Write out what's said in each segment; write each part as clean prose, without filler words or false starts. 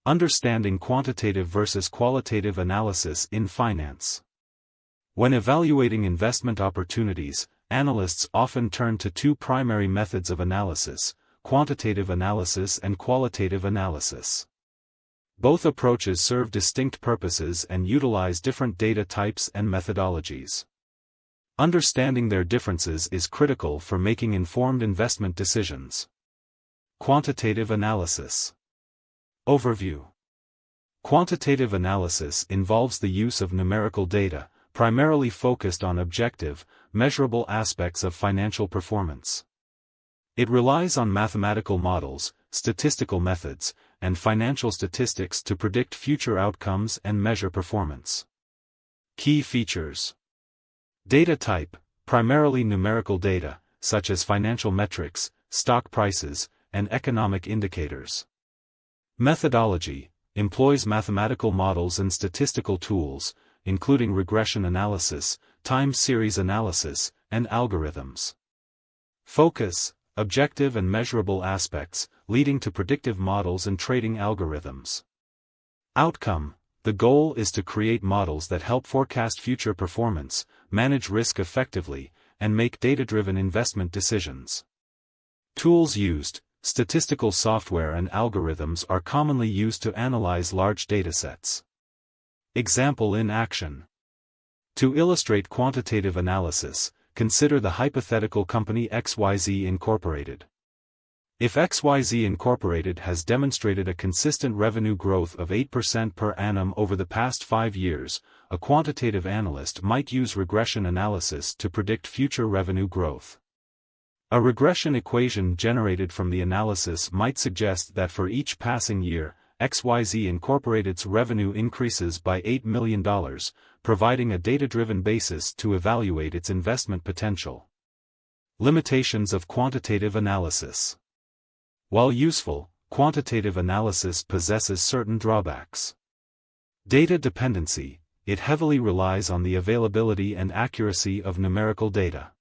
Understanding quantitative versus qualitative analysis in finance. When evaluating investment opportunities, analysts often turn to two primary methods of analysis: quantitative analysis and qualitative analysis. Both approaches serve distinct purposes and utilize different data types and methodologies. Understanding their differences is critical for making informed investment decisions. Quantitative analysis. Overview. Quantitative analysis involves the use of numerical data, primarily focused on objective, measurable aspects of financial performance. It relies on mathematical models, statistical methods, and financial statistics to predict future outcomes and measure performance. Key features. Data type: primarily numerical data, such as financial metrics, stock prices, and economic indicators. Methodology: employs mathematical models and statistical tools, including regression analysis, time series analysis, and algorithms. Focus: objective and measurable aspects, leading to predictive models and trading algorithms. Outcome: the goal is to create models that help forecast future performance, manage risk effectively, and make data-driven investment decisions. Tools used: statistical software and algorithms are commonly used to analyze large datasets. Example in action. To illustrate quantitative analysis, consider the hypothetical company XYZ Incorporated. If XYZ Incorporated has demonstrated a consistent revenue growth of 8% per annum over the past 5 years, a quantitative analyst might use regression analysis to predict future revenue growth. A regression equation generated from the analysis might suggest that for each passing year, XYZ Incorporated's revenue increases by $8 million, providing a data-driven basis to evaluate its investment potential. Limitations of quantitative analysis. While useful, quantitative analysis possesses certain drawbacks. Data dependency: it heavily relies on the availability and accuracy of numerical data.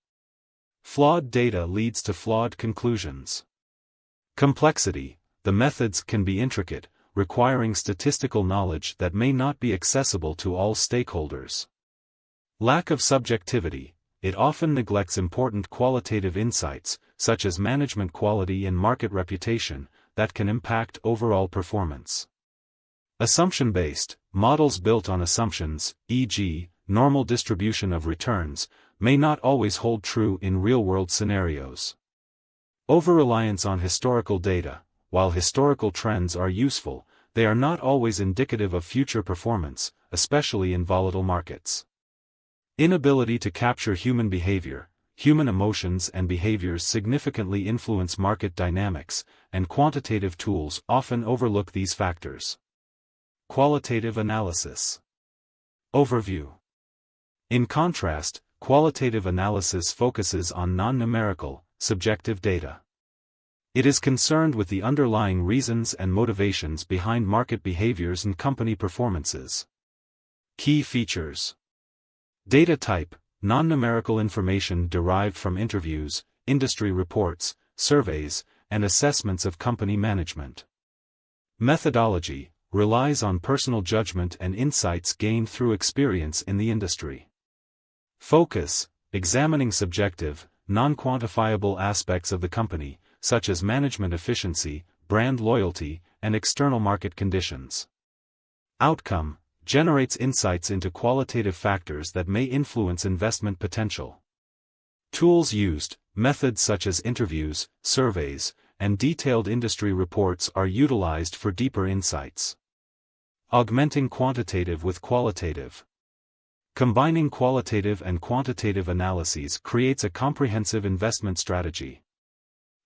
Flawed data leads to flawed conclusions. Complexity: the methods can be intricate, requiring statistical knowledge that may not be accessible to all stakeholders. Lack of subjectivity: it often neglects important qualitative insights, such as management quality and market reputation, that can impact overall performance. Assumption-based: models built on assumptions, e.g., normal distribution of returns, may not always hold true in real-world scenarios. Over-reliance on historical data: while historical trends are useful, they are not always indicative of future performance, especially in volatile markets. Inability to capture human behavior: human emotions and behaviors significantly influence market dynamics, and quantitative tools often overlook these factors. Qualitative analysis. Overview. In contrast, qualitative analysis focuses on non-numerical, subjective data. It is concerned with the underlying reasons and motivations behind market behaviors and company performances. Key features. Data type: non-numerical information derived from interviews, industry reports, surveys, and assessments of company management. Methodology: relies on personal judgment and insights gained through experience in the industry. Focus: examining subjective, non-quantifiable aspects of the company, such as management efficiency, brand loyalty, and external market conditions. Outcome: generates insights into qualitative factors that may influence investment potential. Tools used: methods such as interviews, surveys, and detailed industry reports are utilized for deeper insights. Augmenting quantitative with qualitative. Combining qualitative and quantitative analyses creates a comprehensive investment strategy.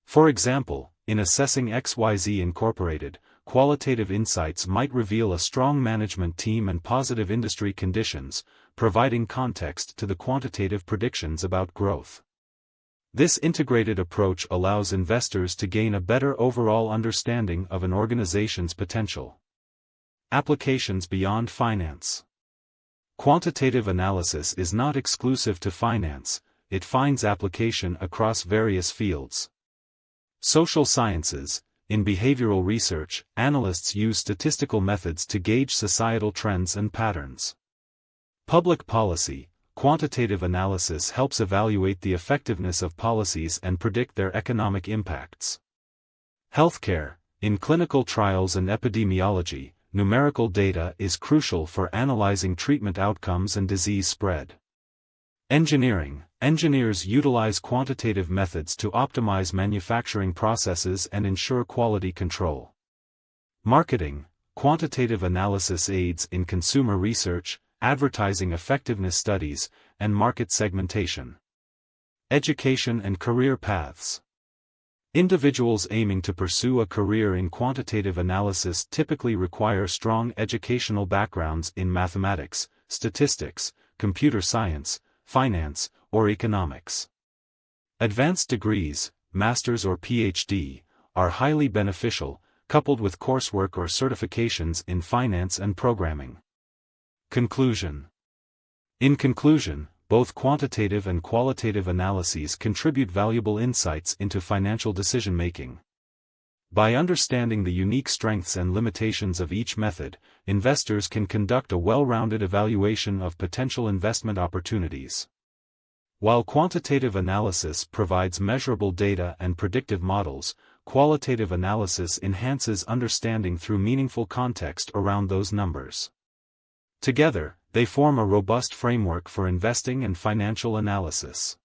For example, in assessing XYZ Incorporated, qualitative insights might reveal a strong management team and positive industry conditions, providing context to the quantitative predictions about growth. This integrated approach allows investors to gain a better overall understanding of an organization's potential. Applications beyond finance. Quantitative analysis is not exclusive to finance, it finds application across various fields. Social sciences: In behavioral research, analysts use statistical methods to gauge societal trends and patterns. Public policy, quantitative analysis helps evaluate the effectiveness of policies and predict their economic impacts. Healthcare, in clinical trials and epidemiology, numerical data is crucial for analyzing treatment outcomes and disease spread. Engineering, engineers utilize quantitative methods to optimize manufacturing processes and ensure quality control. Marketing, quantitative analysis aids in consumer research, advertising effectiveness studies, and market segmentation. Education and career paths. Individuals aiming to pursue a career in quantitative analysis typically require strong educational backgrounds in mathematics, statistics, computer science, finance, or economics. Advanced degrees, master's or PhD, are highly beneficial, coupled with coursework or certifications in finance and programming. Conclusion. In conclusion, both quantitative and qualitative analyses contribute valuable insights into financial decision-making. By understanding the unique strengths and limitations of each method, investors can conduct a well-rounded evaluation of potential investment opportunities. While quantitative analysis provides measurable data and predictive models, qualitative analysis enhances understanding through meaningful context around those numbers. Together, they form a robust framework for investing and financial analysis.